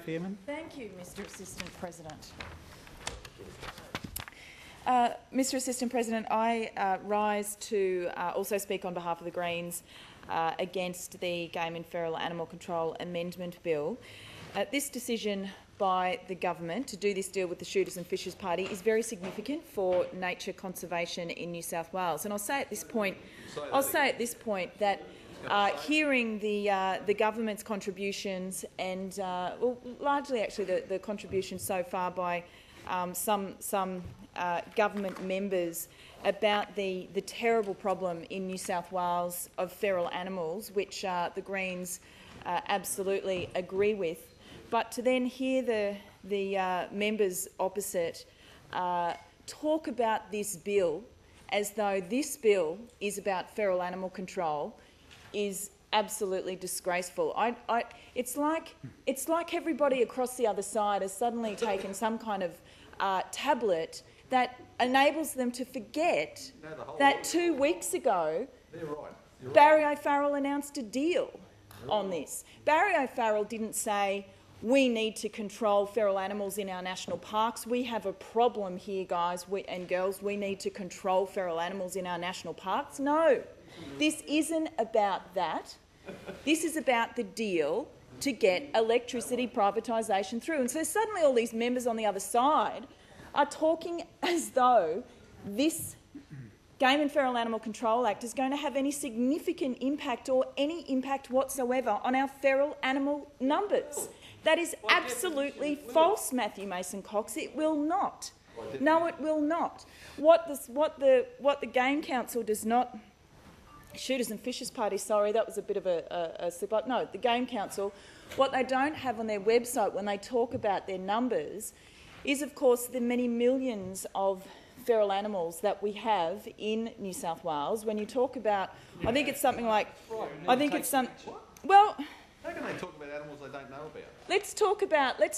Faehrmann. Thank you, Mr Assistant President. Mr Assistant President, I rise to also speak on behalf of the Greens against the Game and Feral Animal Control Amendment Bill. This decision by the government to do this deal with the Shooters and Fishers Party is very significant for nature conservation in New South Wales. And I'll say at this point that hearing the government's contributions and well, largely actually the contributions so far by some government members about the terrible problem in New South Wales of feral animals, which the Greens absolutely agree with. But to then hear the members opposite talk about this bill as though this bill is about feral animal control is absolutely disgraceful. It's like everybody across the other side has suddenly taken some kind of tablet that enables them to forget that 2 weeks ago Barry O'Farrell announced a deal on this. Barry O'Farrell didn't say, we need to control feral animals in our national parks. We have a problem here, guys and girls. We need to control feral animals in our national parks. No, this isn't about that. This is about the deal to get electricity privatisation through. And so suddenly all these members on the other side are talking as though this Game and Feral Animal Control Act is going to have any significant impact or any impact whatsoever on our feral animal numbers. That is absolutely false, Matthew Mason-Cox. It will not. No, it will not. What the Game Council does not... Shooters and Fishers Party, sorry, that was a bit of a slip-up. No, the Game Council, what they don't have on their website when they talk about their numbers is, of course, the many millions of feral animals that we have in New South Wales. When you talk about, I think it's something like... I think it's some... Well... How can they talk about animals they don't know about? Let's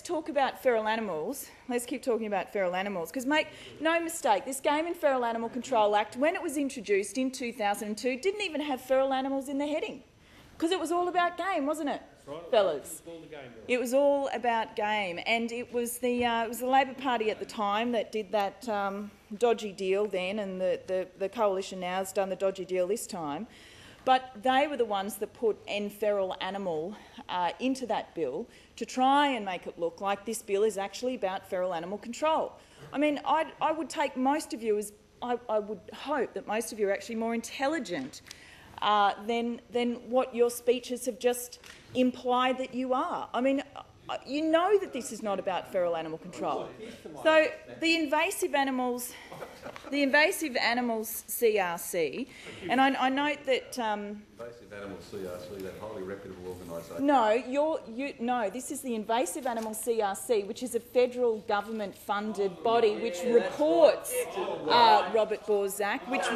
talk about feral animals. Let's keep talking about feral animals, because make no mistake, this Game and Feral Animal Control Act, when it was introduced in 2002, didn't even have feral animals in the heading, because it was all about game, wasn't it, fellas? It was all about game, and it was the Labor Party at the time that did that dodgy deal then, and the coalition now has done the dodgy deal this time. But they were the ones that put End Feral Animal into that bill to try and make it look like this bill is actually about feral animal control. I mean, I would take most of you as... I would hope that most of you are actually more intelligent than what your speeches have just implied that you are. I mean, you know that this is not about feral animal control. So the invasive animals CRC, and I note that... Invasive Animals CRC, that highly reputable organisation. No, this is the Invasive Animal CRC, which is a federal government-funded body which reports, Robert Borzak, which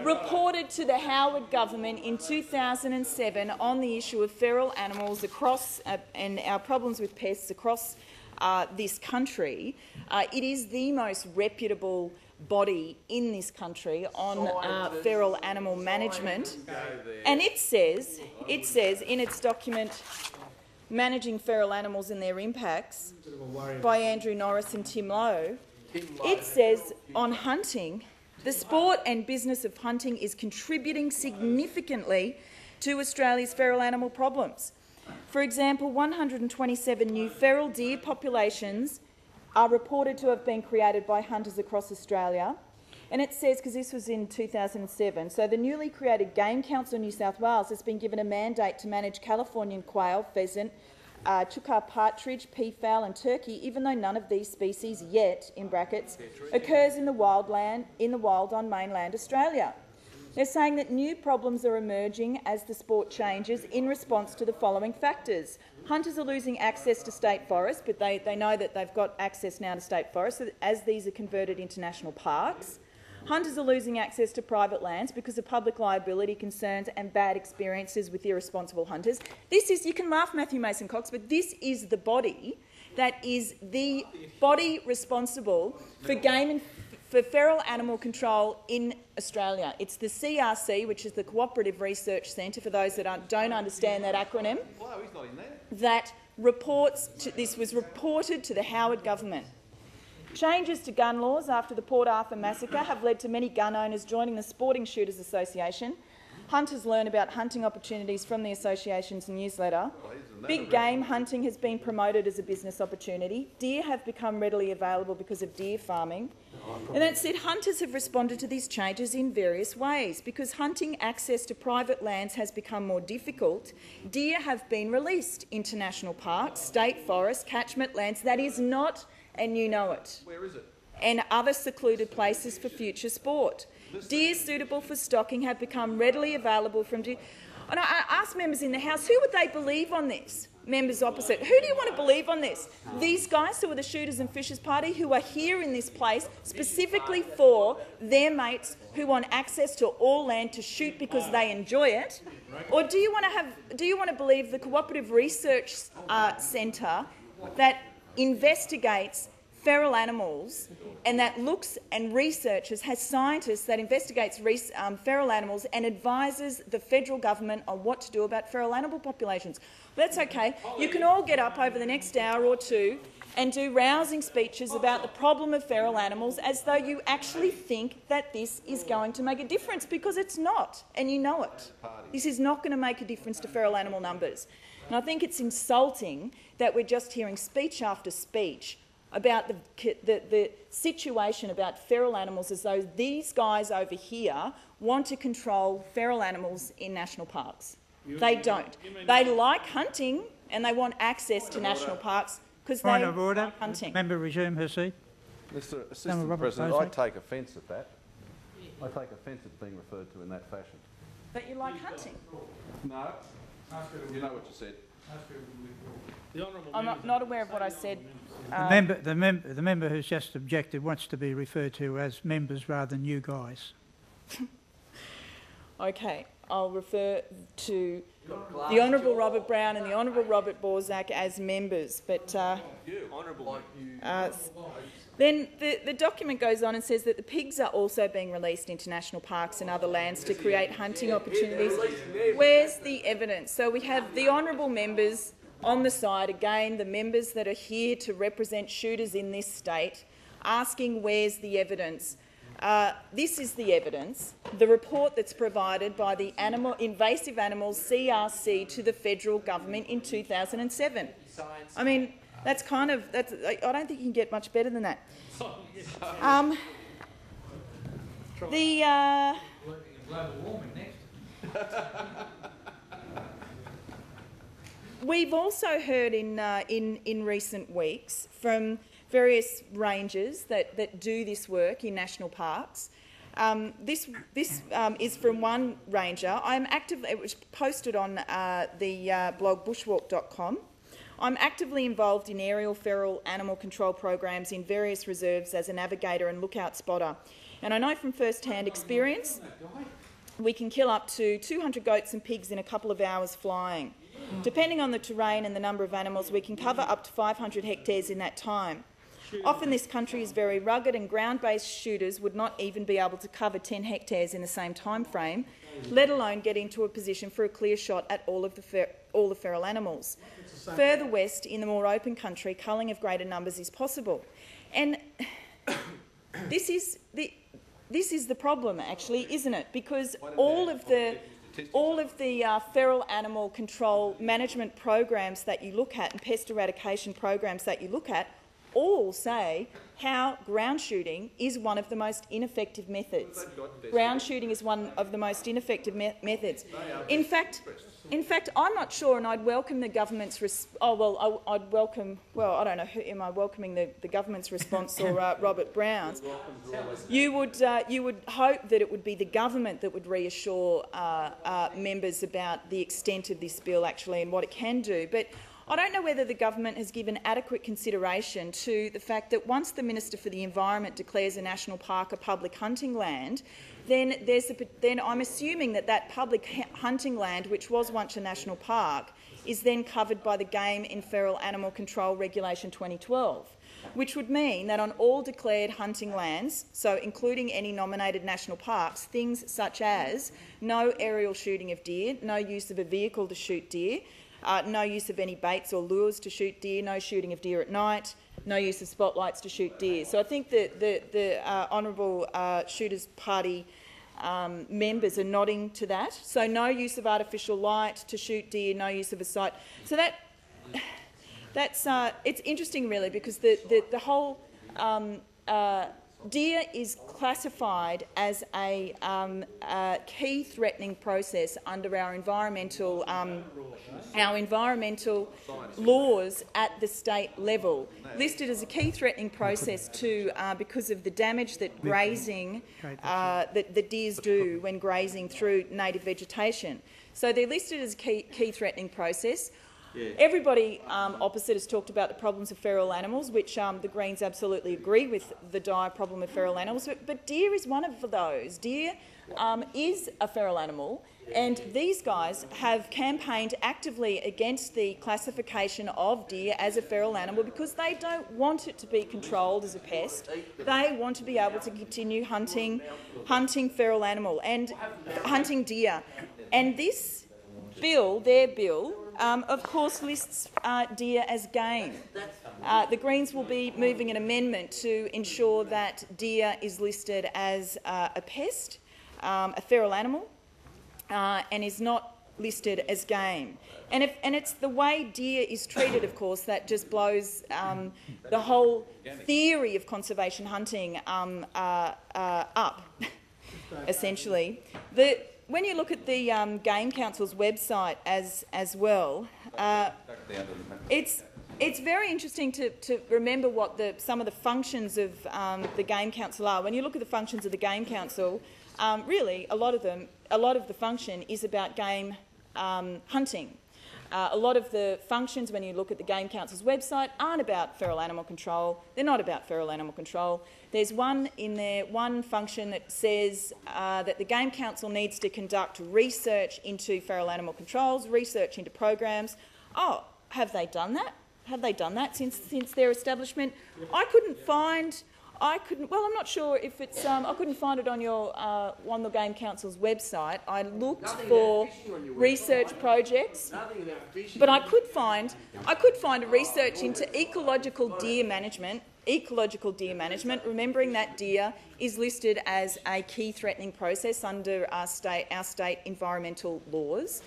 reported to the Howard government in 2007 on the issue of feral animals across and our problems with pests across this country. It is the most reputable body in this country on feral animal management, and it says in its document Managing Feral Animals and Their Impacts by Andrew Norris and Tim Lowe, it says on hunting, the sport and business of hunting is contributing significantly to Australia's feral animal problems. For example, 127 new feral deer populations are reported to have been created by hunters across Australia. And it says, because this was in 2007, so the newly created Game Council New South Wales has been given a mandate to manage Californian quail, pheasant, chukar partridge, peafowl and turkey, even though none of these species yet, in brackets, occurs in the wild on mainland Australia. They're saying that new problems are emerging as the sport changes in response to the following factors. Hunters are losing access to state forests, but they know that they've got access now to state forests as these are converted into national parks. Hunters are losing access to private lands because of public liability concerns and bad experiences with irresponsible hunters. This is, you can laugh, Matthew Mason-Cox, but this is the body that is the body responsible for feral animal control in Australia. It's the CRC, which is the Cooperative Research Centre, for those that don't understand that acronym, that This was reported to the Howard government. Changes to gun laws after the Port Arthur massacre have led to many gun owners joining the Sporting Shooters Association. Hunters learn about hunting opportunities from the association's newsletter. Big game hunting has been promoted as a business opportunity. Deer have become readily available because of deer farming. And that said, hunters have responded to these changes in various ways. Because hunting access to private lands has become more difficult, deer have been released into national parks, state forests, catchment lands. That is not, and you know it. Where is it? And other secluded places for future sport. Deer suitable for stocking have become readily available from deer. And I asked members in the House, who would they believe on this? Members opposite, who do you want to believe on this? These guys who are the Shooters and Fishers Party, who are here in this place specifically for their mates who want access to all land to shoot because they enjoy it? Or do you want to believe the Cooperative Research Centre that investigates feral animals and that looks and researches, has scientists that investigates feral animals and advises the federal government on what to do about feral animal populations? Well, that's okay. You can all get up over the next hour or two and do rousing speeches about the problem of feral animals as though you actually think that this is going to make a difference, because it's not, and you know it. This is not going to make a difference to feral animal numbers. And I think it's insulting that we're just hearing speech after speech about the situation about feral animals as though these guys over here want to control feral animals in national parks. They don't. They like hunting and they want access to national parks because they like hunting. Member resume her seat. Mr Assistant President, I take offence at that. I take offence at being referred to in that fashion. But you like hunting? No. You know what you said. I'm not aware of what I said. The member who's just objected wants to be referred to as members rather than you guys. Okay, I'll refer to the Honourable Robert Brown and the Honourable Robert Borzak as members. But then the document goes on and says that the pigs are also being released into national parks and other lands to create hunting opportunities. Where's the evidence? So we have the honourable members on the side, again, the members that are here to represent shooters in this state, asking where's the evidence. This is the evidence, the report that's provided by the Invasive Animals CRC to the federal government in 2007. I mean, I don't think you can get much better than that. We've also heard in recent weeks from various rangers that do this work in national parks. This is from one ranger. It was posted on the blog bushwalk.com. I'm actively involved in aerial feral animal control programs in various reserves as a navigator and lookout spotter. And I know from first-hand experience we can kill up to 200 goats and pigs in a couple of hours flying. Depending on the terrain and the number of animals, we can cover up to 500 hectares in that time. Often this country is very rugged and ground-based shooters would not even be able to cover 10 hectares in the same time frame, let alone get into a position for a clear shot at all the feral animals. Further west, in the more open country, culling of greater numbers is possible. And this is the problem, actually, isn't it? Because all of the feral animal control management programs that you look at and pest eradication programs that you look at all say how ground shooting is one of the most ineffective methods. Ground shooting is one of the most ineffective methods. In fact, I'm not sure, and I'd welcome the government's I don't know, am I welcoming the government's response or Robert Brown's? You would hope that it would be the government that would reassure members about the extent of this bill actually and what it can do. But I don't know whether the government has given adequate consideration to the fact that once the Minister for the Environment declares a national park a public hunting land, then I'm assuming that public hunting land, which was once a national park, is then covered by the Game and Feral Animal Control Regulation 2012, which would mean that on all declared hunting lands, so including any nominated national parks, things such as no aerial shooting of deer, no use of a vehicle to shoot deer, no use of any baits or lures to shoot deer, no shooting of deer at night, no use of spotlights to shoot deer. So I think that the Honourable Shooters Party members are nodding to that. So no use of artificial light to shoot deer, no use of a sight. So that's it's interesting really, because the whole deer is classified as a key threatening process under our environmental laws at the state level, listed as a key threatening process because of the damage that grazing, that the deers do when grazing through native vegetation. So they're listed as a key threatening process. Yeah. Everybody opposite has talked about the problems of feral animals, which the Greens absolutely agree with the dire problem of feral animals, but deer is one of those. Deer is a feral animal, and these guys have campaigned actively against the classification of deer as a feral animal because they don't want it to be controlled as a pest. They want to be able to continue hunting feral animal and hunting deer. And this bill, their bill, of course lists deer as game. The Greens will be moving an amendment to ensure that deer is listed as a pest, a feral animal, and is not listed as game. And it's the way deer is treated, of course, that just blows the whole theory of conservation hunting up, essentially. When you look at the Game Council's website as well, it's very interesting to remember what some of the functions of the Game Council are. When you look at the functions of the Game Council, really a lot of the function is about game hunting. A lot of the functions, when you look at the Game Council's website, aren't about feral animal control. They're not about feral animal control. There's one in there, one function that says that the Game Council needs to conduct research into feral animal controls, research into programs. Oh, have they done that? Have they done that since their establishment? Well, I'm not sure if it's. I couldn't find it on the Game Council's website. I looked for research projects, but I could find a research into ecological deer management. Remembering that deer is listed as a key threatening process under our state environmental laws.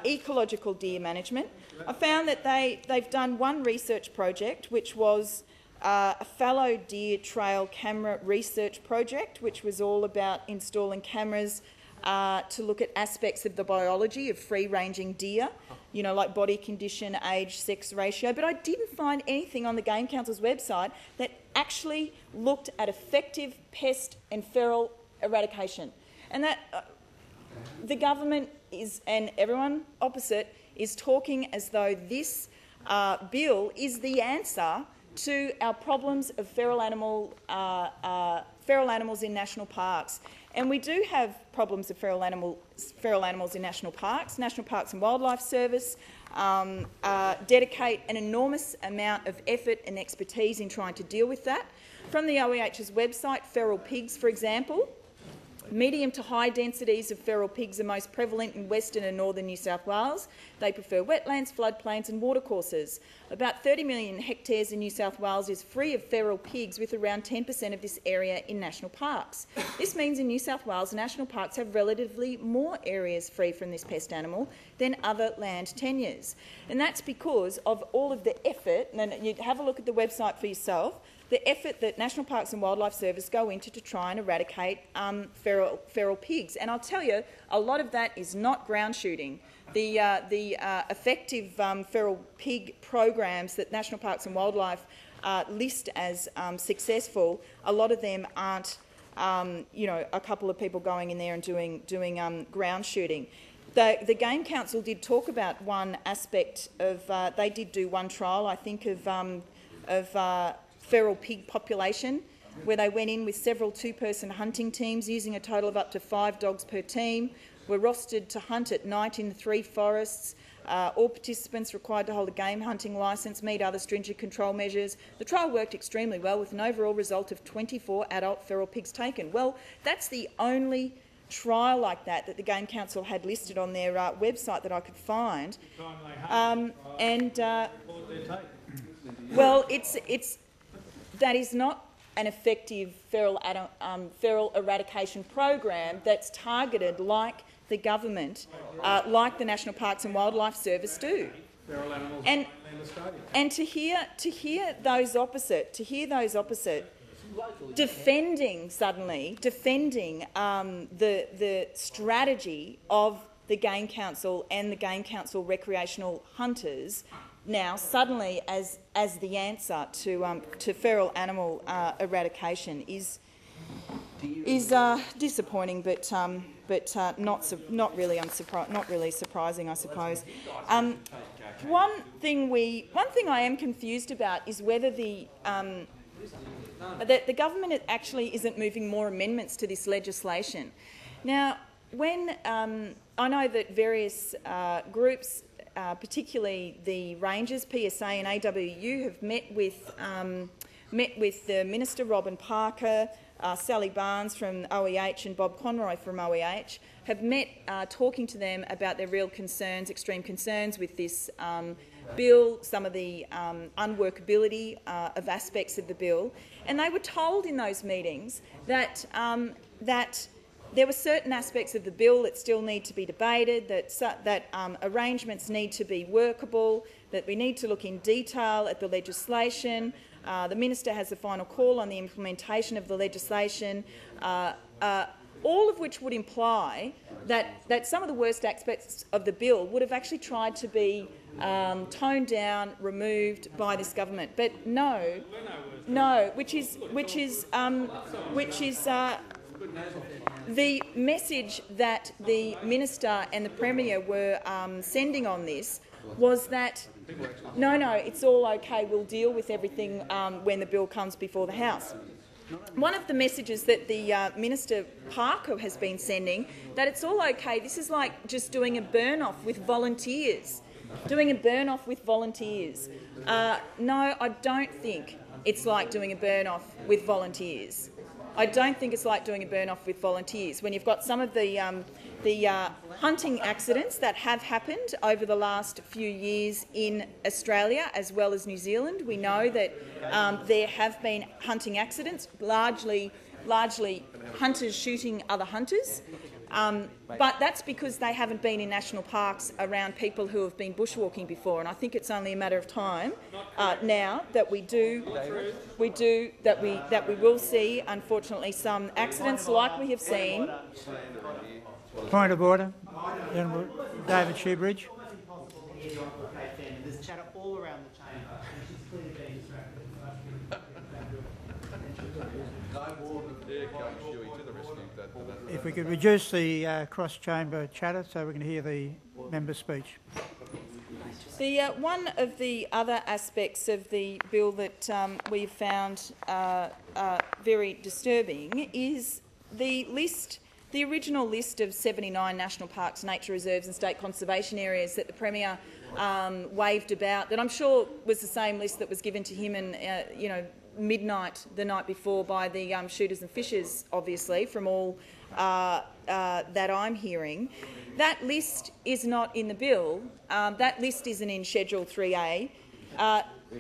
Ecological deer management. I found that they've done one research project, which was a fallow deer trail camera research project, which was all about installing cameras to look at aspects of the biology of free-ranging deer, like body condition, age, sex ratio. But I didn't find anything on the Game Council's website that actually looked at effective pest and feral eradication. And that the government and everyone opposite is talking as though this bill is the answer to our problems of feral animals in national parks. And we do have problems of feral animals in national parks. National Parks and Wildlife Service dedicate an enormous amount of effort and expertise in trying to deal with that. From the OEH's website, feral pigs, for example, medium to high densities of feral pigs are most prevalent in Western and Northern New South Wales. They prefer wetlands, floodplains and watercourses. About 30 million hectares in New South Wales is free of feral pigs, with around 10% of this area in national parks. This means in New South Wales, national parks have relatively more areas free from this pest animal than other land tenures. And that's because of all of the effort, and you have a look at the website for yourself, the effort that National Parks and Wildlife Service go into to try and eradicate feral pigs. And I'll tell you, a lot of that is not ground shooting. The effective feral pig programs that National Parks and Wildlife list as successful, a lot of them aren't, a couple of people going in there and doing ground shooting. The Game Council did talk about one aspect of, they did do one trial, I think, of feral pig population, where they went in with several two-person hunting teams using a total of up to 5 dogs per team, were rostered to hunt at night in the 3 forests. All participants required to hold a game hunting licence, meet other stringent control measures. The trial worked extremely well, with an overall result of 24 adult feral pigs taken. Well, that's the only trial like that the Game Council had listed on their website that I could find. Well, that is not an effective feral eradication program that's targeted like the government, like the National Parks and Wildlife Service do. And to hear those opposite, defending the strategy of the Game Council and the Game Council recreational hunters now suddenly as the answer to feral animal eradication is disappointing, but not really surprising, I suppose. One thing I am confused about is whether that the government actually isn't moving more amendments to this legislation. Now, when I know that various groups, particularly the Rangers, PSA and AWU, have met with the Minister, Robin Parker, Sally Barnes from OEH and Bob Conroy from OEH, have met talking to them about their real concerns, extreme concerns with this bill, some of the unworkability of aspects of the bill. And they were told in those meetings that there were certain aspects of the bill that still need to be debated, that arrangements need to be workable, that we need to look in detail at the legislation. The Minister has the final call on the implementation of the legislation, all of which would imply that some of the worst aspects of the bill would have actually tried to be toned down, removed by this government. But no, which is the message that the Minister and the Premier were sending on this was that no, it's all okay, we'll deal with everything when the bill comes before the House. One of the messages that the Minister Parker has been sending, that it's all okay, this is like just doing a burn-off with volunteers. No, I don't think it's like doing a burn-off with volunteers. When you've got some of the hunting accidents that have happened over the last few years in Australia as well as New Zealand, we know that there have been hunting accidents, largely hunters shooting other hunters. But that's because they haven't been in national parks around people who have been bushwalking before, and I think it's only a matter of time now that we will see, unfortunately, some accidents like we have seen. Point of order, Gentleman David Shoebridge. There's chatter all around the chamber. She's clearly being distracted. If we could reduce the cross-chamber chatter so we can hear the member's speech. One of the other aspects of the bill that we've found very disturbing is the original list of 79 national parks, nature reserves and state conservation areas that the Premier waved about, that I'm sure was the same list that was given to him in midnight the night before by the shooters and fishers, obviously, from all that I'm hearing. That list is not in the bill. That list isn't in Schedule 3A.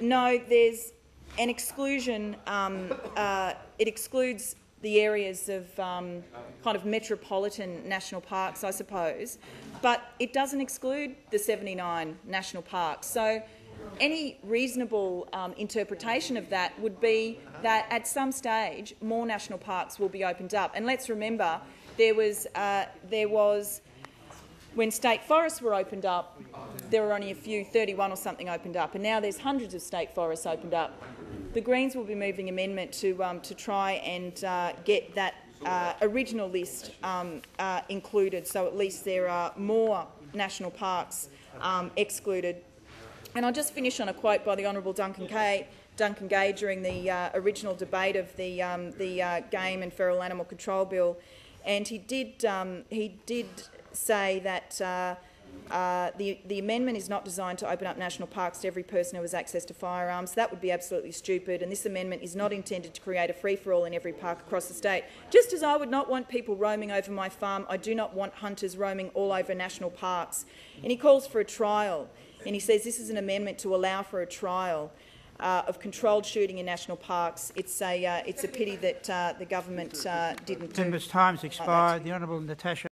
No, there's an exclusion. It excludes the areas of kind of metropolitan national parks, I suppose, but it doesn't exclude the 79 national parks. So any reasonable interpretation of that would be that at some stage more national parks will be opened up. And let's remember, there was when state forests were opened up, there were only a few, 31 or something opened up, and now there's hundreds of state forests opened up. The Greens will be moving amendment to try and get that original list included, so at least there are more national parks excluded. And I'll just finish on a quote by the Honourable Duncan Gay during the original debate of the Game and Feral Animal Control Bill, and he did say that The amendment is not designed to open up national parks to every person who has access to firearms. That would be absolutely stupid, and this amendment is not intended to create a free-for-all in every park across the state. Just as I would not want people roaming over my farm, I do not want hunters roaming all over national parks. And he calls for a trial, and he says this is an amendment to allow for a trial of controlled shooting in national parks. It's a pity that the government didn't do. Members' time's expired. The Honourable Natasha